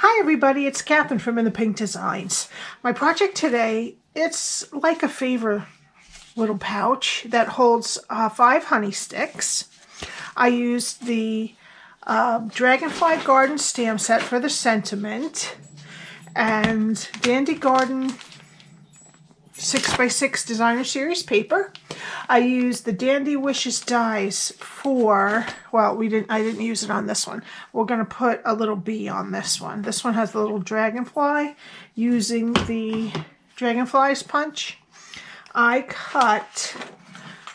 Hi everybody, it's Catherine from In the Pink Designs. My project today, it's like a favor little pouch that holds 5 honey sticks. I used the Dragonfly Garden stamp set for the sentiment and Dandy Garden 6x6 designer series paper. I used the Dandy Wishes dies for, well, I didn't use it on this one. We're going to put a little bee on this one. This one has the little dragonfly using the Dragonflies Punch. I cut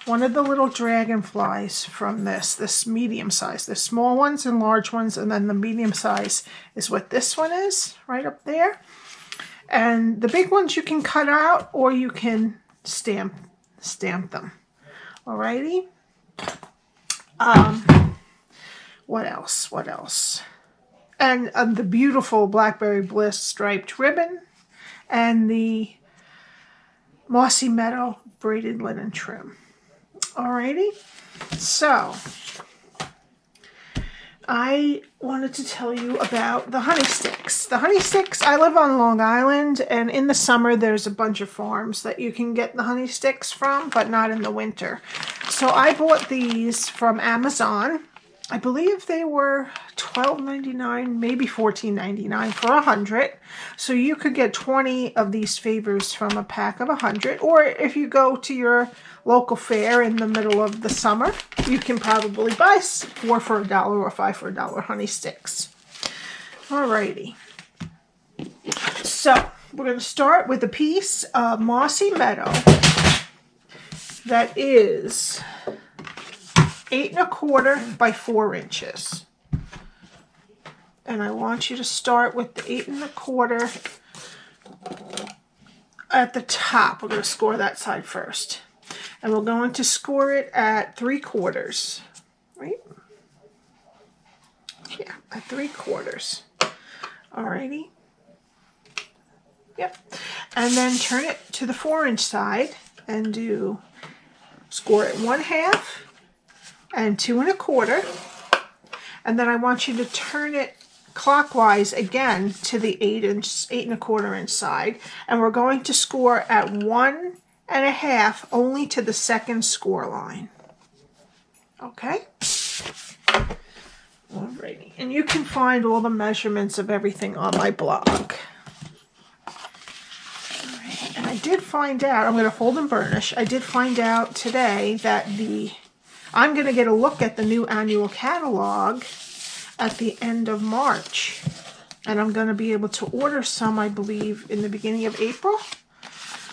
one of the little dragonflies from this medium size. There's small ones and large ones, and then the medium size is what this one is, right up there. And the big ones you can cut out or you can stamp them. Alrighty. What else? And the beautiful Blackberry Bliss striped ribbon and the Mossy Meadow braided linen trim. Alrighty. So I wanted to tell you about the honey sticks. The honey sticks, I live on Long Island, and in the summer there's a bunch of farms that you can get the honey sticks from, but not in the winter. So I bought these from Amazon. I believe they were $12.99, maybe $14.99 for 100. So you could get 20 of these favors from a pack of 100. Or if you go to your local fair in the middle of the summer, you can probably buy 4 for $1 or 5 for $1 honey sticks. Alrighty. So we're going to start with a piece of Mossy Meadow that is 8 1/4 by 4 inches. And I want you to start with the 8 1/4 at the top. We're going to score that side first. And we're going to score it at 3/4. Right? Yeah, at 3/4. Alrighty. Yep. And then turn it to the 4-inch side and score it 1/2 and 2 1/4. And then I want you to turn it clockwise again to the 8 1/4 inch side. And we're going to score at 1 1/2 only to the second score line. Okay? Alrighty. And you can find all the measurements of everything on my blog. Alright. And I did find out, I'm going to fold and burnish, I did find out today that I'm going to get a look at the new annual catalog at the end of March. And I'm going to be able to order some, I believe, in the beginning of April.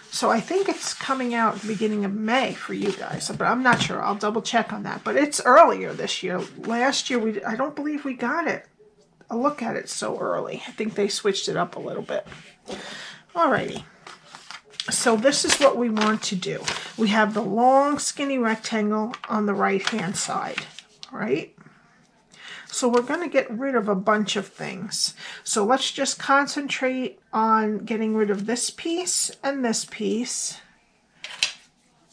So I think it's coming out at the beginning of May for you guys. But I'm not sure. I'll double check on that. But it's earlier this year. Last year, I don't believe we got a look at it so early. I think they switched it up a little bit. Alrighty. So this is what we want to do. We have the long skinny rectangle on the right hand side, right? So we're going to get rid of a bunch of things. So let's just concentrate on getting rid of this piece and this piece.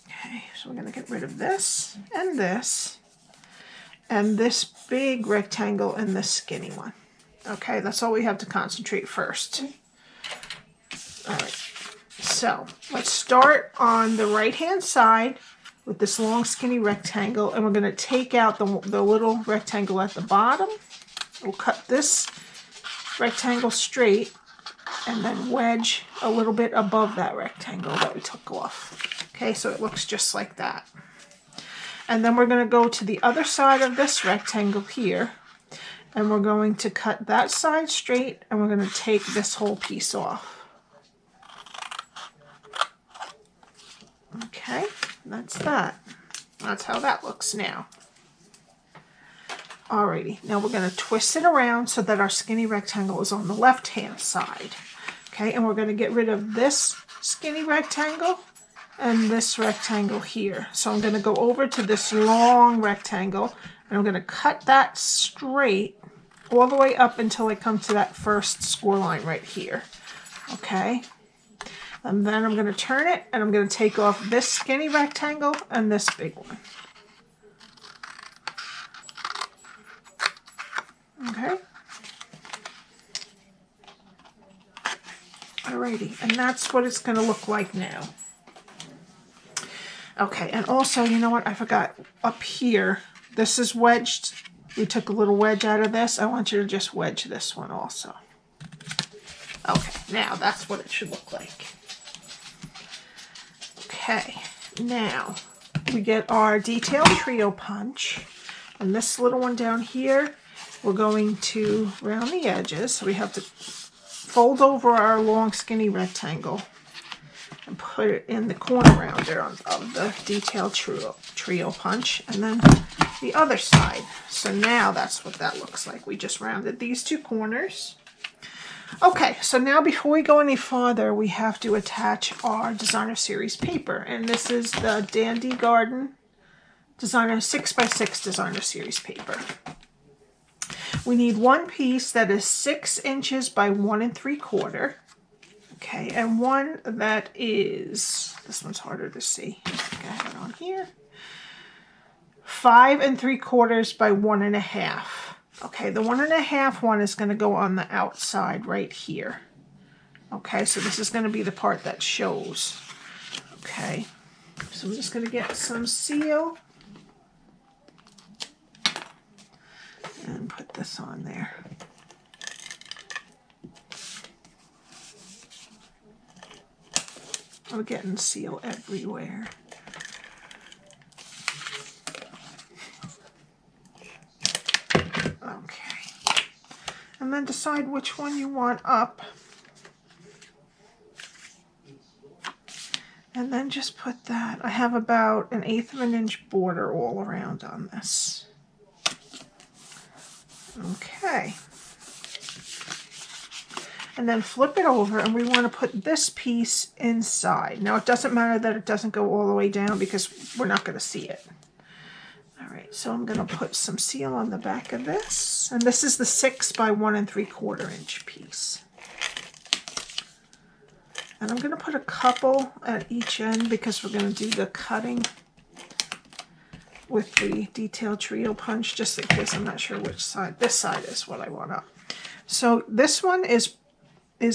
Okay, so we're going to get rid of this and this big rectangle and this skinny one. Okay, that's all we have to concentrate first. All right. So let's start on the right hand side with this long skinny rectangle, and we're going to take out the little rectangle at the bottom. We'll cut this rectangle straight and then wedge a little bit above that rectangle that we took off. Okay, so it looks just like that. And then we're going to go to the other side of this rectangle here, and we're going to cut that side straight, and we're going to take this whole piece off. Okay, that's that. That's how that looks now. Alrighty, now we're going to twist it around so that our skinny rectangle is on the left-hand side. Okay, and we're going to get rid of this skinny rectangle and this rectangle here. So I'm going to go over to this long rectangle, and I'm going to cut that straight all the way up until I come to that first score line right here. Okay. And then I'm going to turn it, and I'm going to take off this skinny rectangle and this big one. Okay. Alrighty, and that's what it's going to look like now. Okay, and also, you know what? I forgot. Up here, this is wedged. We took a little wedge out of this. I want you to just wedge this one also. Okay, now that's what it should look like. Okay, now we get our detail trio punch. And this little one down here, we're going to round the edges. So we have to fold over our long skinny rectangle and put it in the corner rounder of the detail trio punch, and then the other side. So now that's what that looks like. We just rounded these two corners. Okay, so now before we go any farther, we have to attach our designer series paper, and this is the Dany Garden designer 6x6 designer series paper. We need one piece that is 6 inches by 1 3/4. Okay, and one that is, this one's harder to see. I think I have it on here. 5 3/4 by 1 1/2. Okay, the 1 1/2 one is going to go on the outside right here. Okay, so this is going to be the part that shows. Okay, so I'm just going to get some seal and put this on there. We're getting seal everywhere. Okay. And then decide which one you want up. And then just put that. I have about 1/8 of an inch border all around on this. Okay. And then flip it over, and we want to put this piece inside. Now it doesn't matter that it doesn't go all the way down because we're not going to see it. All right, so I'm going to put some seal on the back of this. And this is the 6 by 1 3/4 inch piece. And I'm going to put a couple at each end because we're going to do the cutting with the detail trio punch, just in case I'm not sure which side. This side is what I want up. So this one is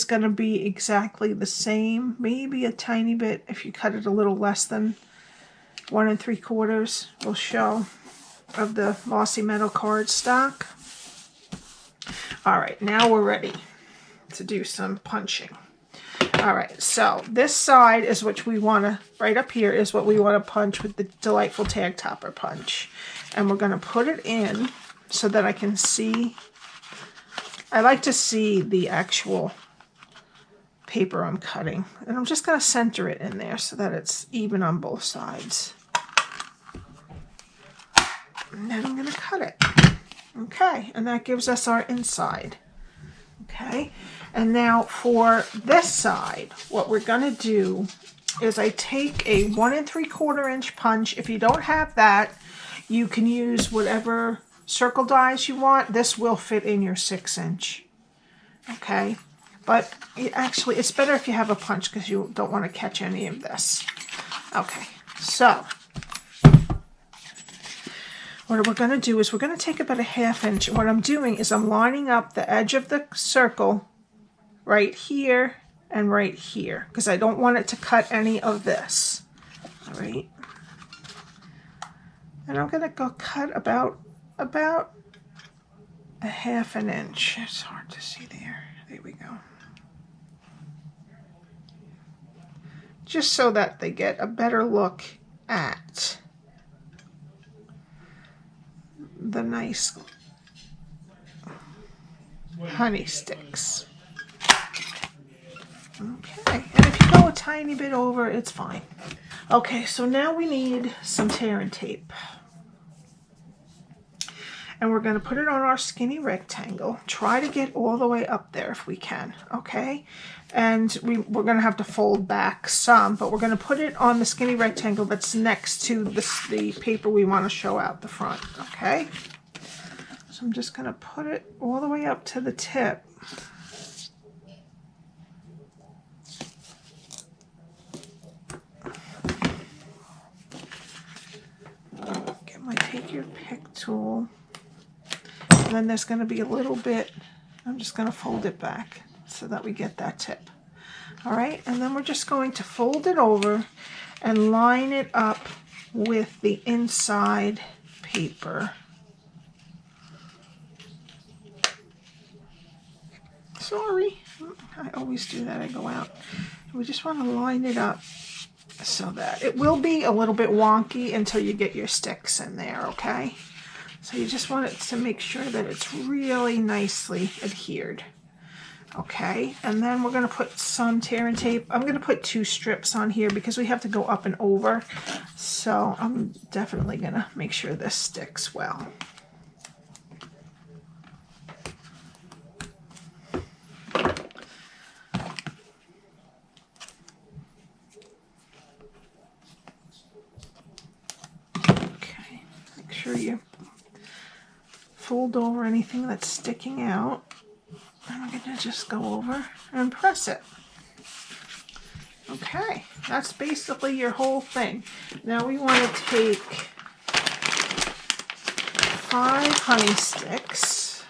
going to be exactly the same, maybe a tiny bit. If you cut it a little less than 1 3/4 will show, of the Mossy Meadow Cardstock. All right, now we're ready to do some punching. All right, so this side is what we want to, right up here is what we want to punch with the Delightful Tag Topper punch. And we're going to put it in so that I can see. I like to see the actual paper I'm cutting. And I'm just going to center it in there so that it's even on both sides. And then I'm going to cut it. Okay, and that gives us our inside. Okay, and now for this side, what we're going to do is I take a 1 3/4 inch punch. If you don't have that, you can use whatever circle dies you want. This will fit in your 6 inch. Okay, but actually it's better if you have a punch because you don't want to catch any of this. Okay, so what we're going to do is we're going to take about a 1/2 inch. What I'm doing is I'm lining up the edge of the circle right here and right here because I don't want it to cut any of this. All right. And I'm going to go cut about a 1/2 inch. It's hard to see there. There we go. Just so that they get a better look at the nice honey sticks. Okay, and if you go a tiny bit over, it's fine. Okay, so now we need some tear and tape. And we're going to put it on our skinny rectangle. Try to get all the way up there if we can, okay? And we're going to have to fold back some, but we're going to put it on the skinny rectangle that's next to the paper we want to show out the front, okay? So I'm just going to put it all the way up to the tip. Take your pick tool, and then there's going to be a little bit, I'm just going to fold it back so that we get that tip. All right, and then we're just going to fold it over and line it up with the inside paper. Sorry, I always do that. I go out. We just want to line it up so that it will be a little bit wonky until you get your sticks in there, okay? So you just want it to make sure that it's really nicely adhered. Okay, and then we're going to put some tear and tape. I'm going to put 2 strips on here because we have to go up and over. So I'm definitely going to make sure this sticks well. Okay, make sure you fold over anything that's sticking out. I'm going to just go over and press it. Okay, that's basically your whole thing. Now we want to take 5 honey sticks.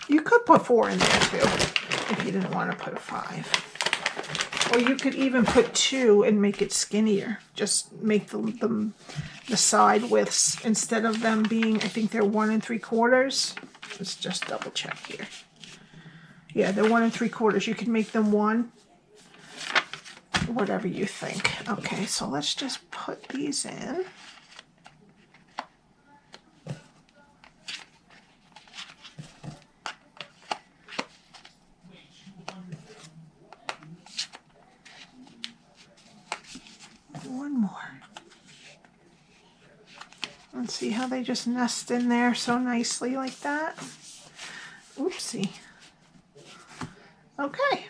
You could put 4 in there too if you didn't want to put 5. Or you could even put 2 and make it skinnier. Just make the side widths, instead of them being, I think they're 1 3/4. Let's just double check here. Yeah, they're 1 3/4. You can make them 1, whatever you think. Okay, so let's just put these in. One more. And see how they just nest in there so nicely like that? Oopsie. Okay,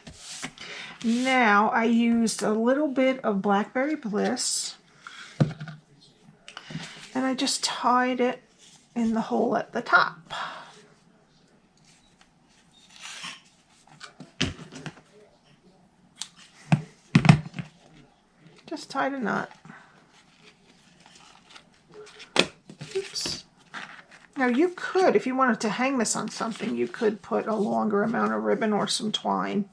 now I used a little bit of Blackberry Bliss and I just tied it in the hole at the top. Just tied a knot. Oops. Now you could, if you wanted to hang this on something, you could put a longer amount of ribbon or some twine.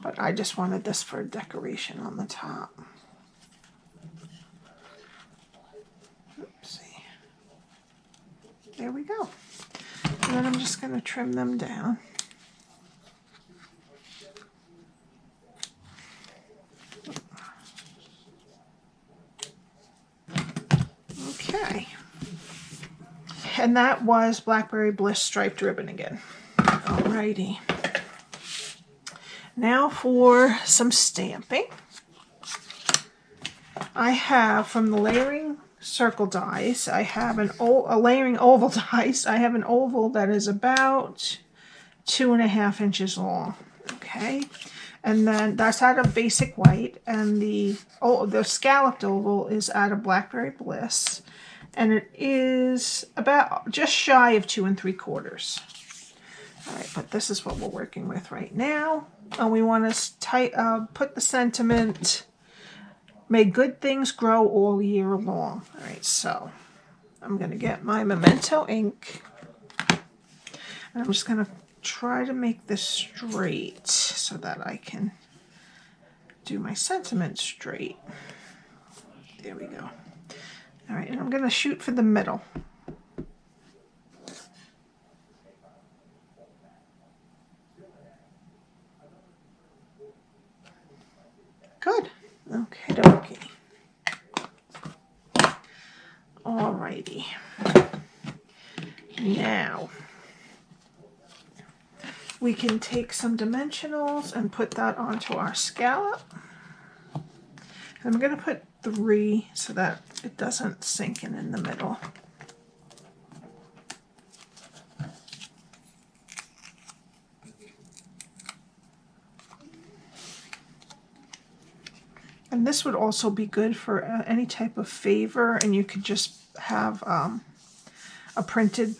But I just wanted this for decoration on the top. Oopsie. There we go. And then I'm just going to trim them down. Okay. And that was Blackberry Bliss striped ribbon again. Alrighty. Now for some stamping. I have from the layering circle dies, I have a layering oval dies. I have an oval that is about 2.5 inches long. Okay. And then that's out of basic white, and the scalloped oval is out of Blackberry Bliss. And it is about just shy of 2 3/4. All right, but this is what we're working with right now. And we want to put the sentiment, may good things grow all year long. All right, so I'm going to get my Memento ink. And I'm just going to try to make this straight so that I can do my sentiment straight. There we go. All right, and I'm going to shoot for the middle. Good. Okay, dokie. Alrighty. Now we can take some dimensionals and put that onto our scallop. And I'm going to put 3 so that it doesn't sink in the middle. And this would also be good for any type of favor, and you could just have a printed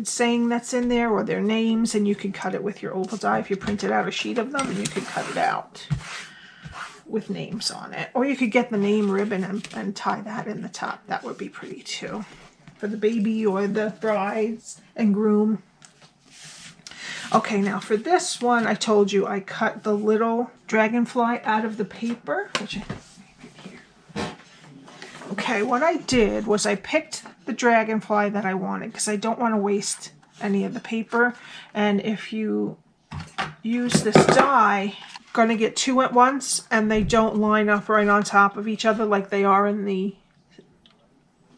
saying that's in there, or their names, and you could cut it with your oval die. If you printed out a sheet of them, and you could cut it out with names on it. Or you could get the name ribbon and tie that in the top. That would be pretty too, for the baby or the brides and groom. Okay, now for this one, I told you I cut the little dragonfly out of the paper. Okay, what I did was I picked the dragonfly that I wanted because I don't want to waste any of the paper. And if you use this die, you're going to get two at once and they don't line up right on top of each other like they are in the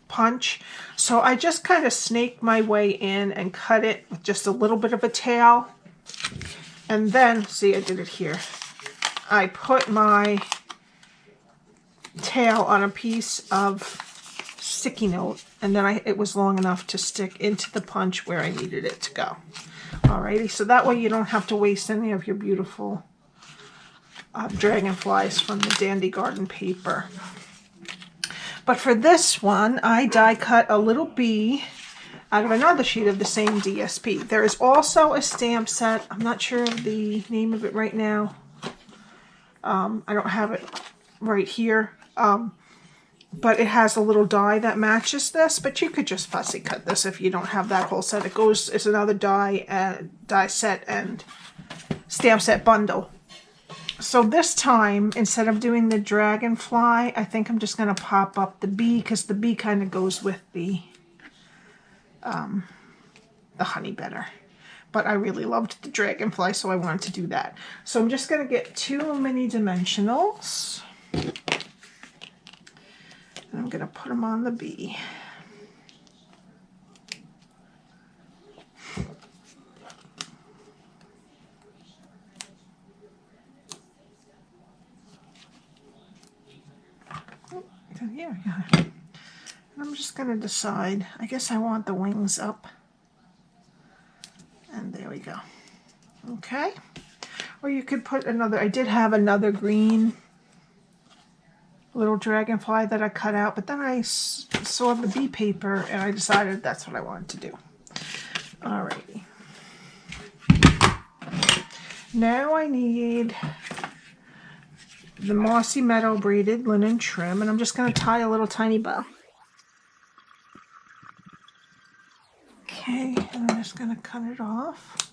punch. So I just kind of snaked my way in and cut it with just a little bit of a tail. And then, see, I did it here. I put my tail on a piece of sticky note, and then it was long enough to stick into the punch where I needed it to go. Alrighty, so that way you don't have to waste any of your beautiful dragonflies from the Dandy Garden paper. But for this one, I die cut a little bee out of another sheet of the same DSP. There is also a stamp set. I'm not sure of the name of it right now. I don't have it right here. But it has a little die that matches this, but you could just fussy cut this if you don't have that whole set. It's another die set and stamp set bundle. So this time, instead of doing the dragonfly, I think I'm just going to pop up the bee because the bee kind of goes with the honey better. But I really loved the dragonfly, so I wanted to do that. So I'm just going to get 2 mini dimensionals. And I'm going to put them on the bee. Yeah. And I'm just going to decide. I guess I want the wings up. And there we go. Okay. Or you could put another. I did have another green little dragonfly that I cut out, but then I saw the bee paper and I decided that's what I wanted to do. Alrighty. Now I need the Mossy Meadow braided linen trim, and I'm just going to tie a little tiny bow. Okay, and I'm just going to cut it off.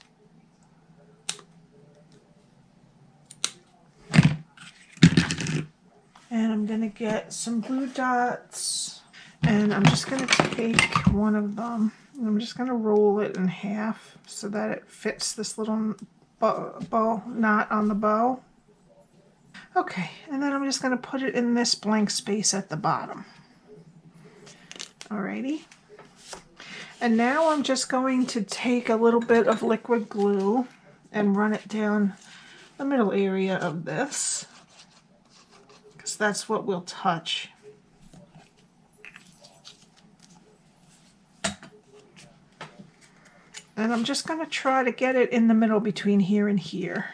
And I'm going to get some glue dots, and I'm just going to take one of them, and I'm just going to roll it in half so that it fits this little bow knot on the bow. Okay, and then I'm just going to put it in this blank space at the bottom. Alrighty. And now I'm just going to take a little bit of liquid glue and run it down the middle area of this, because that's what we'll touch. And I'm just going to try to get it in the middle between here and here.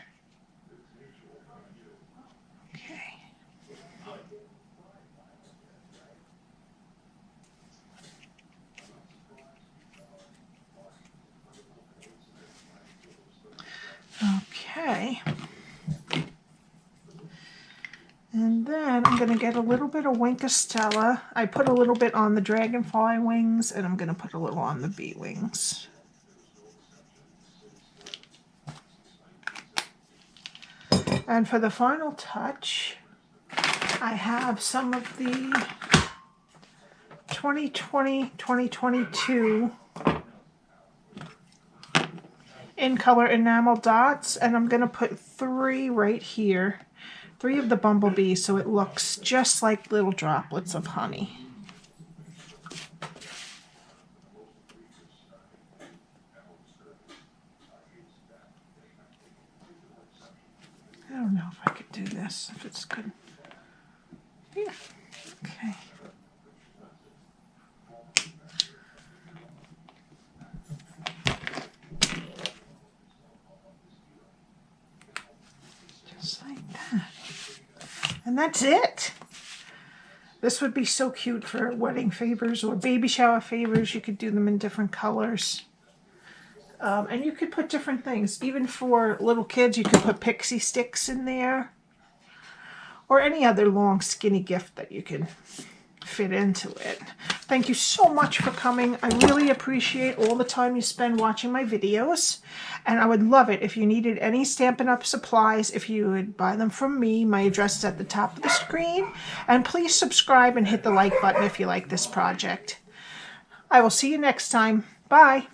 Okay. And then I'm going to get a little bit of Wink of Stella. I put a little bit on the dragonfly wings, and I'm going to put a little on the bee wings. And for the final touch, I have some of the 2020-2022 in color enamel dots, and I'm going to put 3 right here. 3 of the bumblebees, so it looks just like little droplets of honey. I don't know if I could do this, if it's good. Yeah, okay. Just like that. And that's it. This would be so cute for wedding favors or baby shower favors. You could do them in different colors. And you could put different things. Even for little kids, you could put Pixi Sticks in there. Or any other long, skinny gift that you can fit into it. Thank you so much for coming. I really appreciate all the time you spend watching my videos, and I would love it if you needed any Stampin' Up! Supplies, if you would buy them from me. My address is at the top of the screen, and please subscribe and hit the like button if you like this project. I will see you next time. Bye!